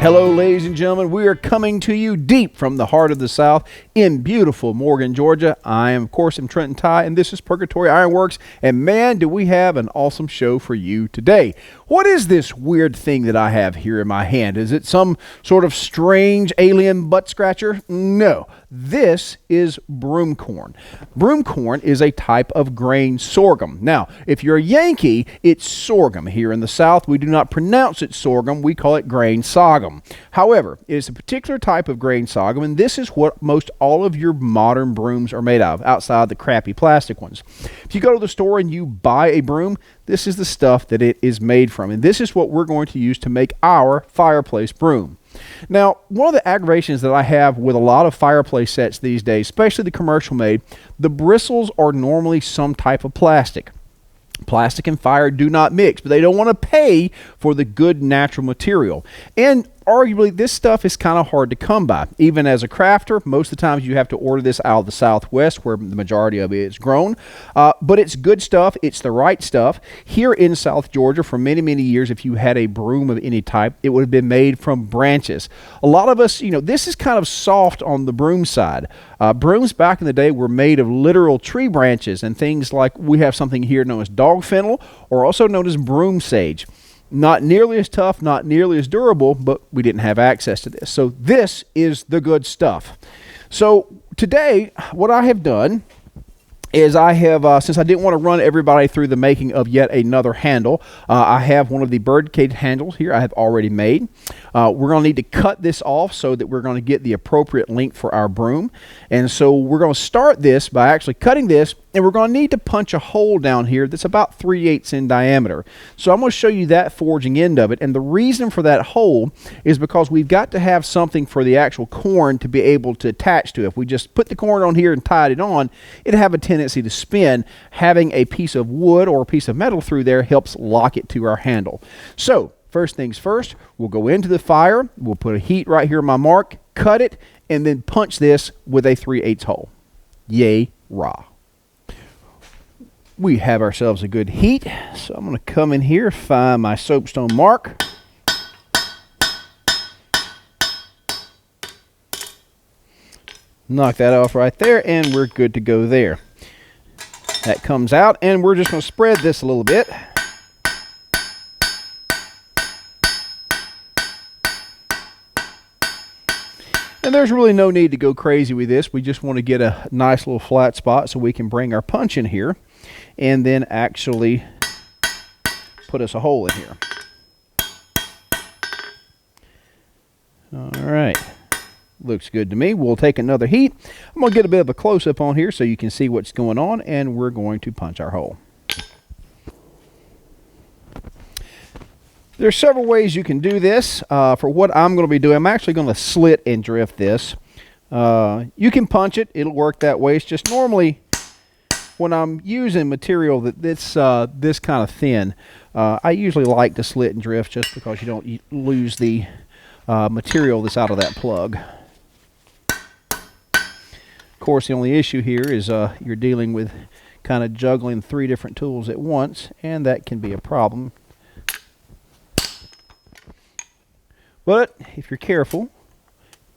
Hello, ladies and gentlemen. We are coming to you deep from the heart of the South in beautiful Morgan, Georgia. I am, of course, Trenton, and this is Purgatory Ironworks. And man, do we have an awesome show for you today. What is this weird thing that I have here in my hand? Is it some sort of strange alien butt scratcher? No. This is broom corn. Broom corn is a type of grain sorghum. Now, if you're a Yankee, it's sorghum. Here in the South, we do not pronounce it sorghum. We call it grain sorghum. However, it is a particular type of grain sorghum, and this is what most all of your modern brooms are made of, outside the crappy plastic ones. If you go to the store and you buy a broom, this is the stuff that it is made from, and this is what we're going to use to make our fireplace broom. Now, one of the aggravations that I have with a lot of fireplace sets these days, especially the commercial made, the bristles are normally some type of plastic. Plastic and fire do not mix, but they don't want to pay for the good natural material. And arguably, this stuff is kind of hard to come by. Even as a crafter, most of the times you have to order this out of the Southwest, where the majority of it is grown. But it's good stuff. It's the right stuff. Here in South Georgia, for many, many years, if you had a broom of any type, it would have been made from branches. A lot of us, this is kind of soft on the broom side. Brooms back in the day were made of literal tree branches and things like we have something here known as dog fennel, or also known as broom sage. Not nearly as tough, not nearly as durable, but we didn't have access to this. So this is the good stuff. So today, what I have done is I have, since I didn't want to run everybody through the making of yet another handle, I have one of the bird-cage handles here I have already made. We're going to need to cut this off so that we're going to get the appropriate length for our broom. And so we're going to start this by actually cutting this, and we're going to need to punch a hole down here that's about 3/8 in diameter. So I'm going to show you that forging end of it. And the reason for that hole is because we've got to have something for the actual corn to be able to attach to. If we just put the corn on here and tied it on, it'd have a tendency to spin. Having a piece of wood or a piece of metal through there helps lock it to our handle. So first things first, we'll go into the fire. We'll put a heat right here on my mark, cut it, and then punch this with a 3/8 hole. Yay, rah. We have ourselves a good heat, so I'm going to come in here, find my soapstone mark. Knock that off right there, and we're good to go there. That comes out, and we're just going to spread this a little bit. And there's really no need to go crazy with this. We just want to get a nice little flat spot so we can bring our punch in here and then actually put us a hole in here. All right. Looks good to me. We'll take another heat. I'm going to get a bit of a close-up on here so you can see what's going on, and we're going to punch our hole. There's several ways you can do this. For what I'm going to be doing, I'm actually going to slit and drift this. You can punch it. It'll work that way. It's just normally when I'm using material that's this kind of thin, I usually like to slit and drift just because you don't lose the material that's out of that plug. Of course, the only issue here is you're dealing with kind of juggling 3 different tools at once, and that can be a problem. But if you're careful,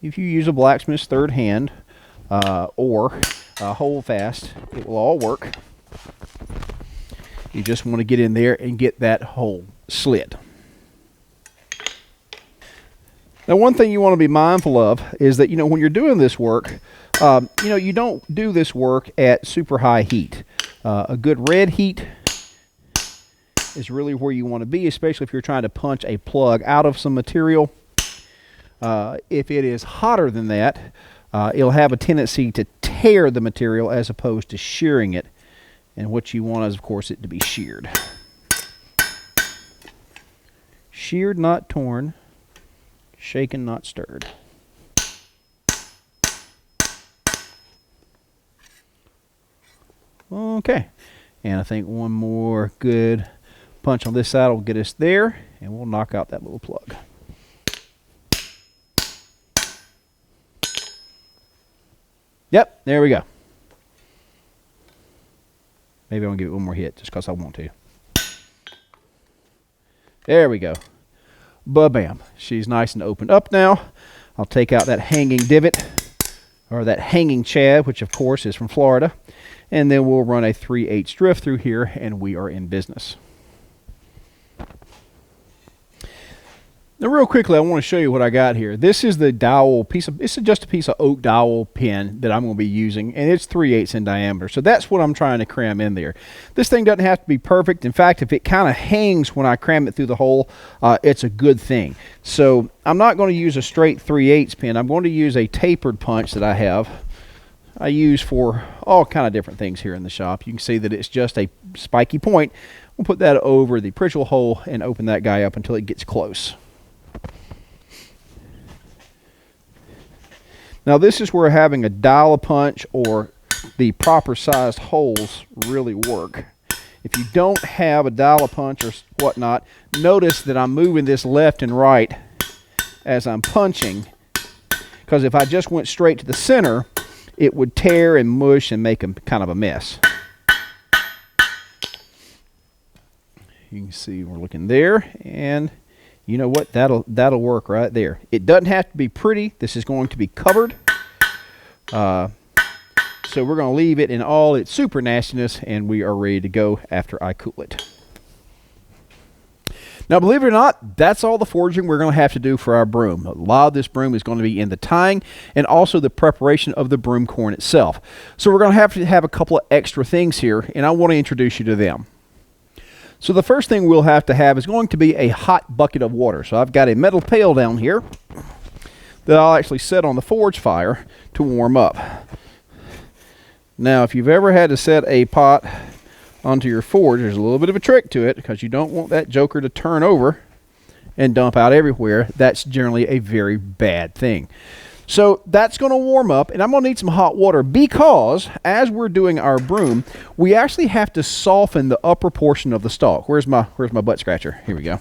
if you use a blacksmith's third hand or hold fast, it will all work. You just want to get in there and get that hole slit. Now, one thing you want to be mindful of is that, when you're doing this work, you don't do this work at super high heat. A good red heat is really where you want to be, especially if you're trying to punch a plug out of some material. If it is hotter than that, it'll have a tendency to tear the material as opposed to shearing it. And what you want is, of course, it to be sheared. Sheared, not torn. Shaken, not stirred. Okay. And I think one more good punch on this side will get us there, and we'll knock out that little plug. Yep, there we go. Maybe I'm going to give it one more hit just because I want to. There we go. Ba-bam. She's nice and opened up now. I'll take out that hanging divot, or that hanging chad, which of course is from Florida. And then we'll run a 3/8 drift through here, and we are in business. Now, real quickly, I want to show you what I got here. This is the dowel piece of, this is just a piece of oak dowel pin that I'm going to be using, and it's 3/8 in diameter. So that's what I'm trying to cram in there. This thing doesn't have to be perfect. In fact, if it kind of hangs when I cram it through the hole, it's a good thing. So I'm not going to use a straight 3/8 pin. I'm going to use a tapered punch that I have. I use for all kind of different things here in the shop. You can see that it's just a spiky point. We'll put that over the Pritchell hole and open that guy up until it gets close. Now this is where having a dial punch or the proper sized holes really work. If you don't have a dial punch or whatnot, notice that I'm moving this left and right as I'm punching, because if I just went straight to the center, it would tear and mush and make kind of a mess. You can see we're looking there, and you know what? That'll work right there. It doesn't have to be pretty. This is going to be covered. So we're going to leave it in all its super nastiness, and we are ready to go after I cool it. Now, believe it or not, that's all the forging we're going to have to do for our broom. A lot of this broom is going to be in the tying and also the preparation of the broom corn itself. So we're going to have a couple of extra things here, and I want to introduce you to them. So the first thing we'll have to have is going to be a hot bucket of water. So I've got a metal pail down here that I'll actually set on the forge fire to warm up. Now, if you've ever had to set a pot onto your forge, there's a little bit of a trick to it, because you don't want that joker to turn over and dump out everywhere. That's generally a very bad thing. So that's going to warm up, and I'm going to need some hot water, because as we're doing our broom, we actually have to soften the upper portion of the stalk. Where's my butt scratcher? Here we go.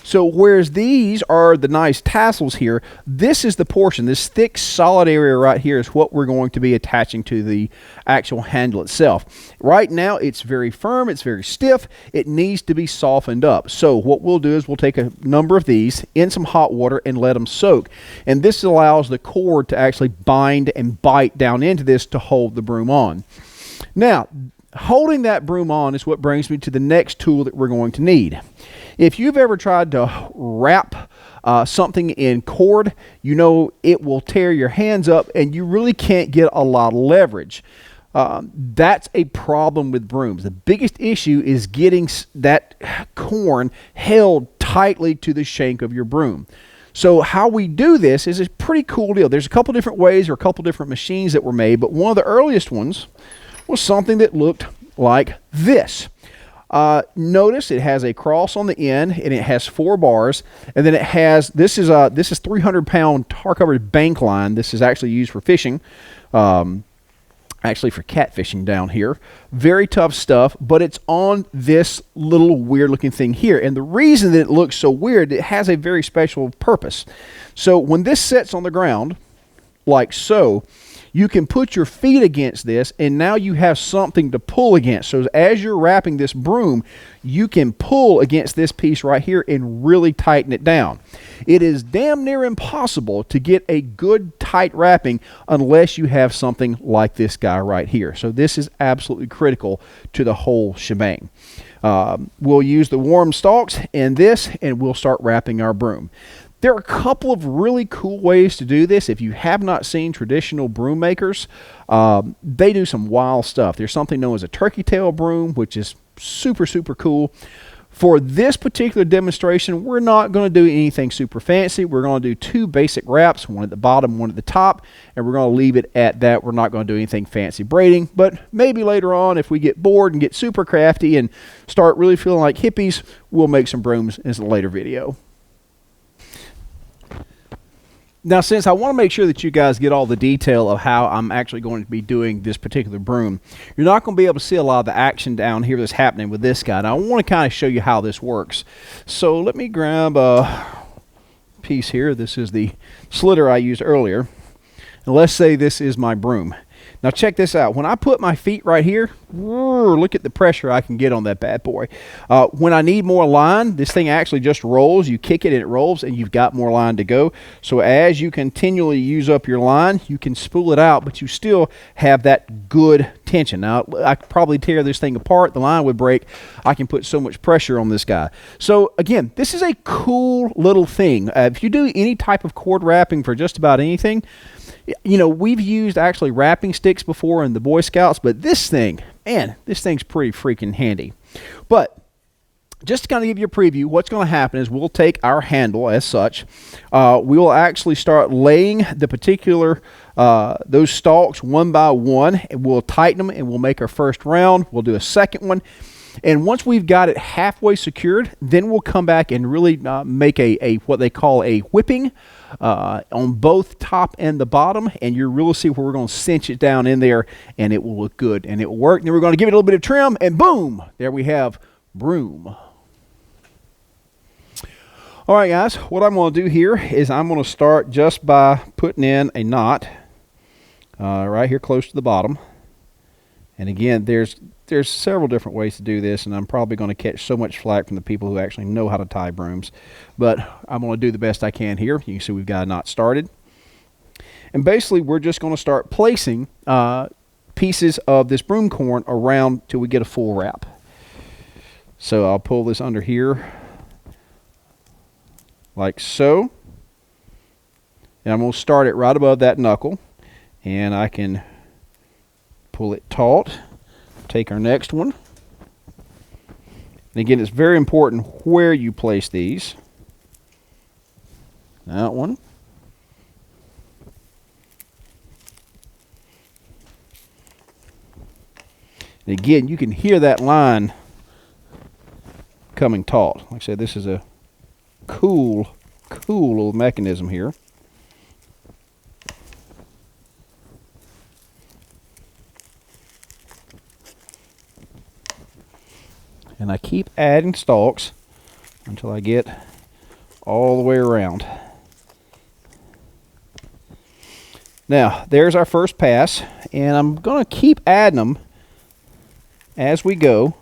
So whereas these are the nice tassels here, this is the portion, this thick solid area right here is what we're going to be attaching to the actual handle itself. Right now it's very firm, it's very stiff, it needs to be softened up. So what we'll do is we'll take a number of these in some hot water and let them soak. And this allows the cord to actually bind and bite down into this to hold the broom on. Now, holding that broom on is what brings me to the next tool that we're going to need. If you've ever tried to wrap something in cord, you know it will tear your hands up and you really can't get a lot of leverage. That's a problem with brooms. The biggest issue is getting that corn held tightly to the shank of your broom. So how we do this is a pretty cool deal. There's a couple different ways or a couple different machines that were made, but one of the earliest ones was something that looked like this. Notice it has a cross on the end, and it has 4 bars, and then it has, this is 300-pound tar-covered bank line. This is actually used for fishing, actually for catfishing down here. Very tough stuff, but it's on this little weird-looking thing here, and the reason that it looks so weird, it has a very special purpose. So when this sits on the ground, like so, you can put your feet against this, and now you have something to pull against. So as you're wrapping this broom, you can pull against this piece right here and really tighten it down. It is damn near impossible to get a good tight wrapping unless you have something like this guy right here. So this is absolutely critical to the whole shebang. We'll use the warm stalks in this, and we'll start wrapping our broom. There are a couple of really cool ways to do this. If you have not seen traditional broom makers, they do some wild stuff. There's something known as a turkey tail broom, which is super, super cool. For this particular demonstration, we're not going to do anything super fancy. We're going to do 2 basic wraps, one at the bottom, one at the top, and we're going to leave it at that. We're not going to do anything fancy braiding, but maybe later on, if we get bored and get super crafty and start really feeling like hippies, we'll make some brooms in a later video. Now, since I want to make sure that you guys get all the detail of how I'm actually going to be doing this particular broom, you're not going to be able to see a lot of the action down here that's happening with this guy. Now, I want to kind of show you how this works. So let me grab a piece here. This is the slitter I used earlier. And let's say this is my broom. Now check this out. When I put my feet right here, look at the pressure I can get on that bad boy. When I need more line, this thing actually just rolls. You kick it and it rolls, and you've got more line to go. So as you continually use up your line, you can spool it out, but you still have that good tension. Now, I could probably tear this thing apart. The line would break. I can put so much pressure on this guy. So again, this is a cool little thing. If you do any type of cord wrapping for just about anything, you know, we've used actually wrapping sticks before in the Boy Scouts, but this thing, man, this thing's pretty freaking handy. But just to kind of give you a preview, what's going to happen is we'll take our handle as such. We will actually start laying the particular, those stalks one by one, and we'll tighten them, and we'll make our first round. We'll do a second one. And once we've got it halfway secured, then we'll come back and really make a what they call a whipping on both top and the bottom, and you'll really see where we're going to cinch it down in there, and it will look good, and it will work. And then we're going to give it a little bit of trim, and boom, there we have Broom. All right, guys, what I'm going to do here is I'm going to start just by putting in a knot right here close to the bottom. And again, there's several different ways to do this, and I'm probably going to catch so much flack from the people who actually know how to tie brooms. But I'm going to do the best I can here. You can see we've got a knot started. And basically, we're just going to start placing pieces of this broom corn around till we get a full wrap. So I'll pull this under here like so. And I'm going to start it right above that knuckle. And I can pull it taut, take our next one. And again, it's very important where you place these. That one. And again, you can hear that line coming taut. Like I said, this is a cool little mechanism here. And I keep adding stalks until I get all the way around. Now, there's our first pass, and I'm going to keep adding them as we go,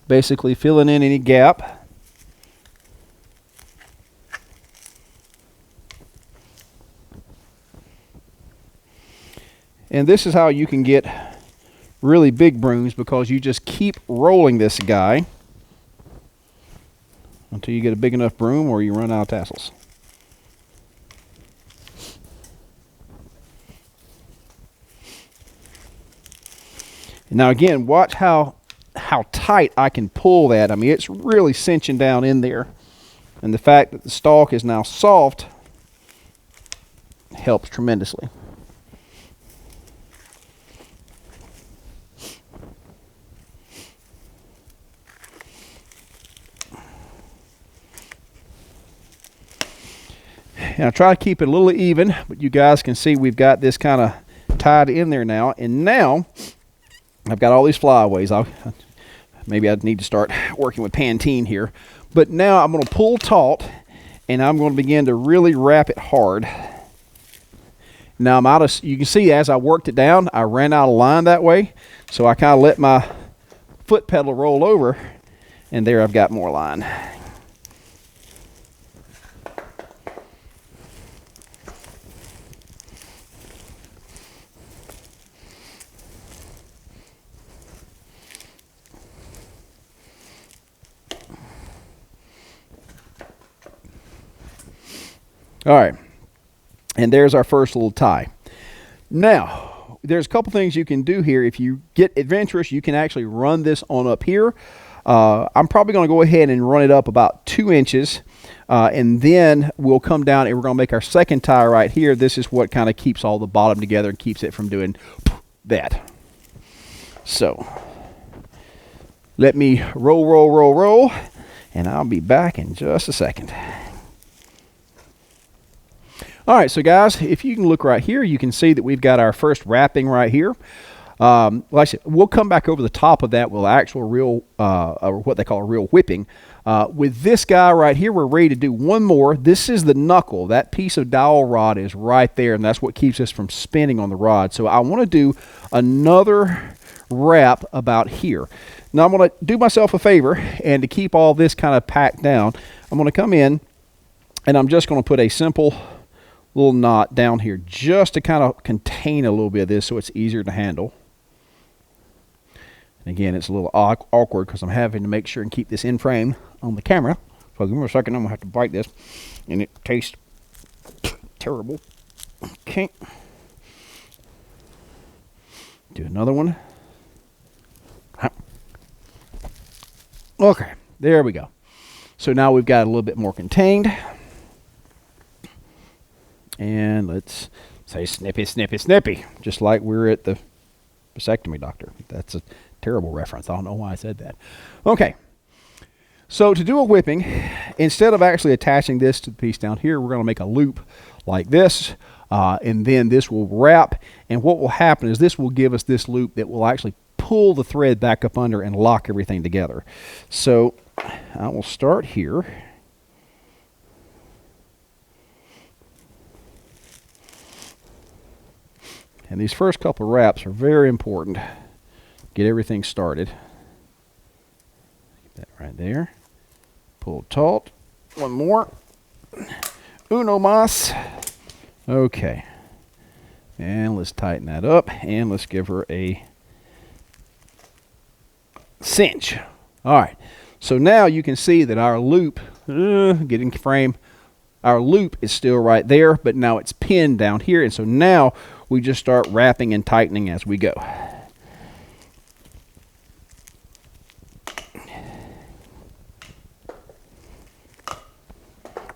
basically filling in any gap. And this is how you can get really big brooms, because you just keep rolling this guy until you get a big enough broom or you run out of tassels. Now again, watch how tight I can pull that. I mean, it's really cinching down in there, and the fact that the stalk is now soft helps tremendously. And I try to keep it a little even, but you guys can see we've got this kind of tied in there now. And now I've got all these flyaways. Maybe I need to start working with Pantene here. But now I'm going to pull taut, and I'm going to begin to really wrap it hard. Now I'm out of, you can see as I worked it down, I ran out of line that way. So I kind of let my foot pedal roll over, and there I've got more line. All right, and there's our first little tie. Now, there's a couple things you can do here. If you get adventurous, you can actually run this on up here. I'm probably going to go ahead and run it up about 2 inches, and then we'll come down and we're going to make our second tie right here. This is what kind of keeps all the bottom together and keeps it from doing that. So, let me roll, and I'll be back in just a second. All right, so guys, if you can look right here, you can see that we've got our first wrapping right here. Like I said, we'll come back over the top of that with actual real, or what they call a real whipping. With this guy right here, we're ready to do one more. This is the knuckle. That piece of dowel rod is right there, and that's what keeps us from spinning on the rod. So I want to do another wrap about here. Now I'm going to do myself a favor, and to keep all this kind of packed down, I'm going to come in, and I'm just going to put a simple little knot down here just to kind of contain a little bit of this so it's easier to handle. And again, it's a little awkward because I'm having to make sure and keep this in frame on the camera. So give me a second, I'm going to have to bite this. And it tastes terrible. Okay. Do another one. Okay, there we go. So now we've got a little bit more contained. And let's say snippy, snippy, snippy. Just like we're at the vasectomy doctor. That's a terrible reference. I don't know why I said that. Okay. So to do a whipping, instead of actually attaching this to the piece down here, we're going to make a loop like this. And then this will wrap. And what will happen is this will give us this loop that will actually pull the thread back up under and lock everything together. So I will start here. And these first couple wraps are very important. Get everything started. Get that right there. Pull taut. One more. Uno mas. Okay. And let's tighten that up. And let's give her a cinch. All right. So now you can see that our loop, getting frame, our loop is still right there, but now it's pinned down here. And so now we just start wrapping and tightening as we go.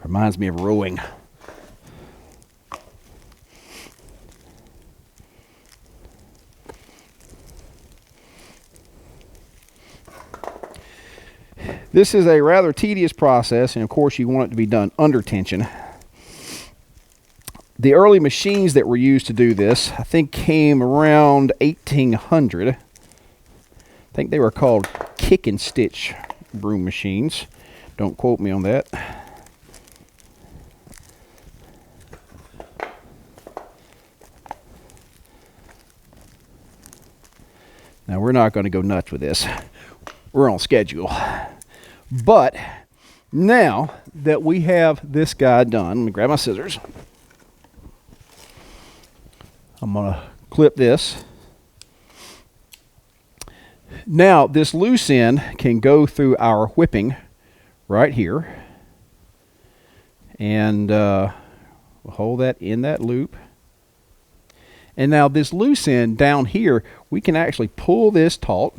Reminds me of rowing. This is a rather tedious process, and of course you want it to be done under tension. The early machines that were used to do this, I think, came around 1800. I think they were called kick and stitch broom machines. Don't quote me on that. Now, we're not going to go nuts with this. We're on schedule. But now that we have this guy done, let me grab my scissors. I'm going to clip this. Now, this loose end can go through our whipping right here. And we'll hold that in that loop. And now this loose end down here, we can actually pull this taut.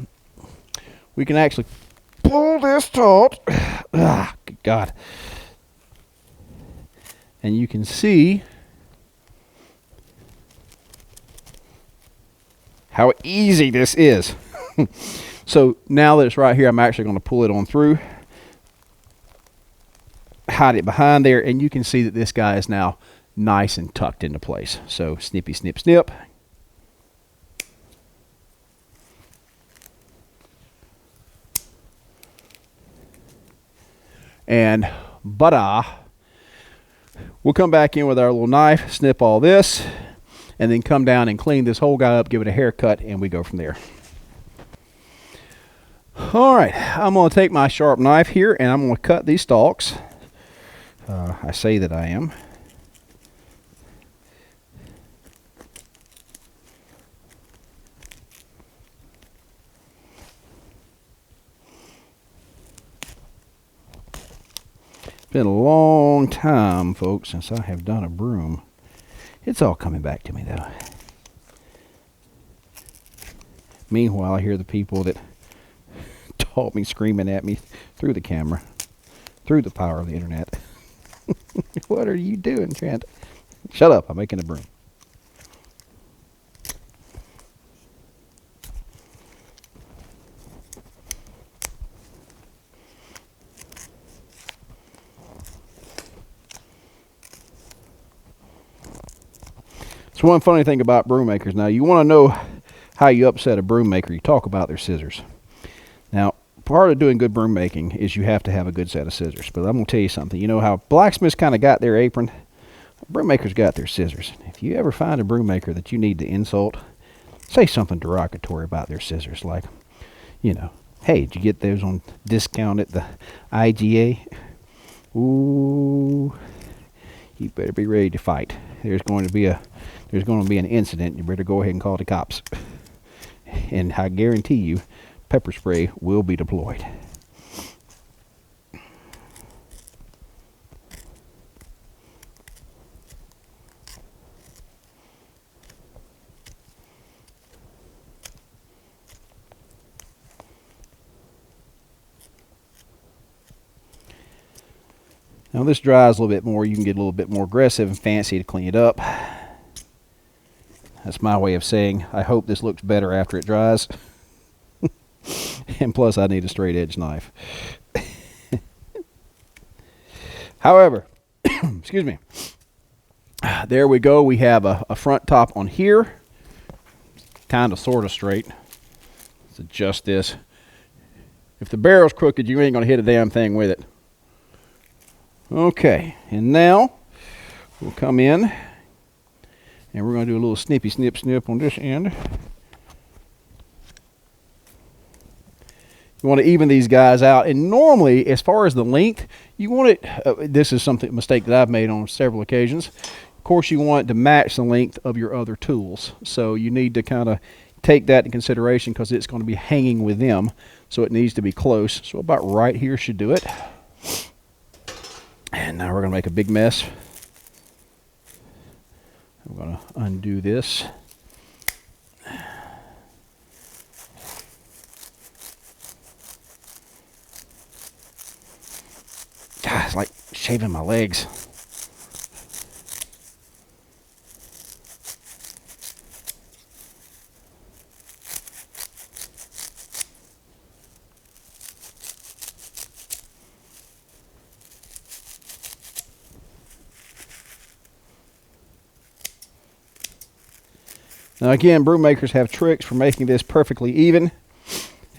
We can actually pull this taut. Ah, good God. And you can see how easy this is. So now that it's right here, I'm actually going to pull it on through, hide it behind there, and you can see that this guy is now nice and tucked into place. So snippy, snip, snip. And we'll come back in with our little knife, snip all this, and then come down and clean this whole guy up, give it a haircut, and we go from there. All right, I'm going to take my sharp knife here, and I'm going to cut these stalks. I say that I am. It's been a long time, folks, since I have done a broom. It's all coming back to me, though. Meanwhile, I hear the people that taught me screaming at me through the camera, through the power of the internet. What are you doing, Trent? Shut up, I'm making a broom. It's one funny thing about broom makers. Now, you want to know how you upset a broom maker, you talk about their scissors. Now, part of doing good broom making is you have to have a good set of scissors. But I'm going to tell you something. You know how blacksmiths kind of got their apron? Broom makers got their scissors. If you ever find a broom maker that you need to insult, say something derogatory about their scissors. Like, you know, hey, did you get those on discount at the IGA? Ooh, you better be ready to fight. There's going to be an incident. You better go ahead and call the cops. And I guarantee you, pepper spray will be deployed. Now this dries a little bit more. You can get a little bit more aggressive and fancy to clean it up. That's my way of saying I hope this looks better after it dries. And plus I need a straight edge knife. However, excuse me. There we go. We have a front top on here. Kind of sort of straight. Let's adjust this. If the barrel's crooked, you ain't going to hit a damn thing with it. Okay, and now we'll come in and we're going to do a little snippy snip on this end. You want to even these guys out, and normally as far as the length, you want it, this is a mistake that I've made on several occasions. Of course, you want it to match the length of your other tools, so you need to kind of take that into consideration because it's going to be hanging with them, so it needs to be close. So about right here should do it. And now we're going to make a big mess. I'm going to undo this. God, it's like shaving my legs. Now again, broom makers have tricks for making this perfectly even.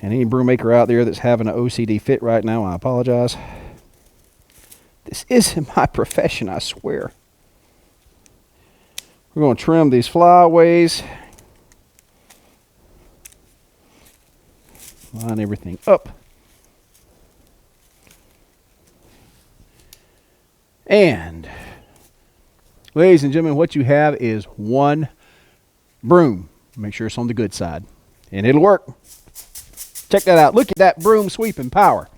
And any broom maker out there that's having an OCD fit right now, I apologize. This isn't my profession, I swear. We're going to trim these flyaways. Line everything up. And, ladies and gentlemen, what you have is one broom. Make sure it's on the good side, and it'll work. Check that out. Look at that broom sweeping power.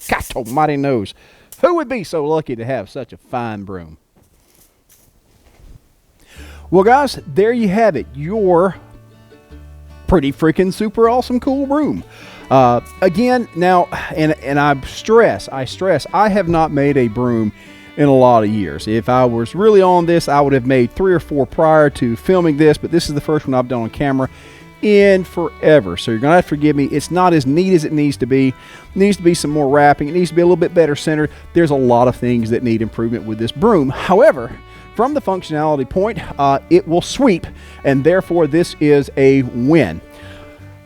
God almighty knows. Who would be so lucky to have such a fine broom? Well, guys, there you have it. Your pretty freaking super awesome cool broom. Again, now, and I stress, I have not made a broom in a lot of years. If I was really on this, I would have made 3 or 4 prior to filming this, but this is the first one I've done on camera in forever. So you're going to have to forgive me. It's not as neat as it needs to be. It needs to be some more wrapping. It needs to be a little bit better centered. There's a lot of things that need improvement with this broom. However, from the functionality point, it will sweep, and therefore this is a win.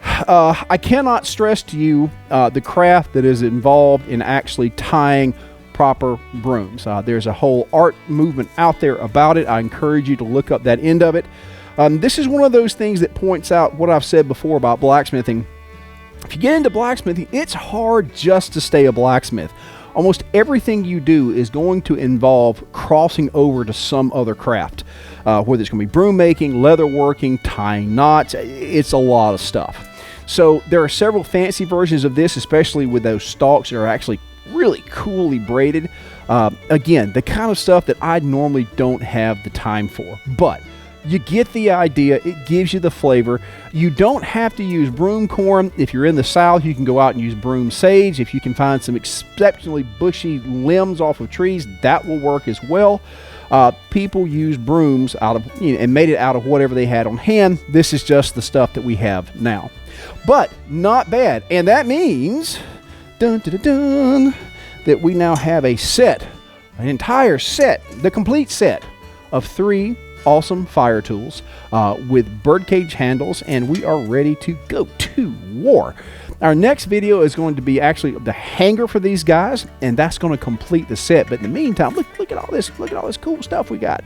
I cannot stress to you the craft that is involved in actually tying proper brooms. There's a whole art movement out there about it. I encourage you to look up that end of it. This is one of those things that points out what I've said before about blacksmithing. If you get into blacksmithing, it's hard just to stay a blacksmith. Almost everything you do is going to involve crossing over to some other craft, whether it's going to be broom making, leather working, tying knots. It's a lot of stuff. So there are several fancy versions of this, especially with those stalks that are actually really coolly braided. Again, the kind of stuff that I normally don't have the time for, but you get the idea. It gives you the flavor. You don't have to use broom corn. If you're in the South, you can go out and use broom sage. If you can find some exceptionally bushy limbs off of trees, that will work as well. People use brooms out of, and made it out of whatever they had on hand. This is just the stuff that we have now, but not bad. And that means dun, dun, dun, dun, that we now have a set, an entire set, the complete set of 3 awesome fire tools with birdcage handles, and we are ready to go to war. Our next video is going to be actually the hanger for these guys, and that's going to complete the set. But in the meantime, look at all this cool stuff we got.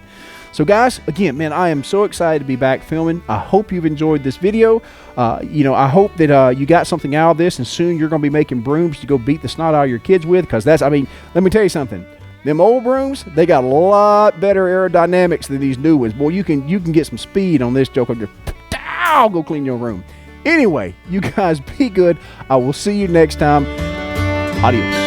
So guys, again, man, I am so excited to be back filming. I hope you've enjoyed this video. I hope that you got something out of this, and soon you're going to be making brooms to go beat the snot out of your kids with, because that's, I mean, let me tell you something. Them old brooms, they got a lot better aerodynamics than these new ones. Boy, you can get some speed on this joker. Just, go clean your room. Anyway, you guys be good. I will see you next time. Adios.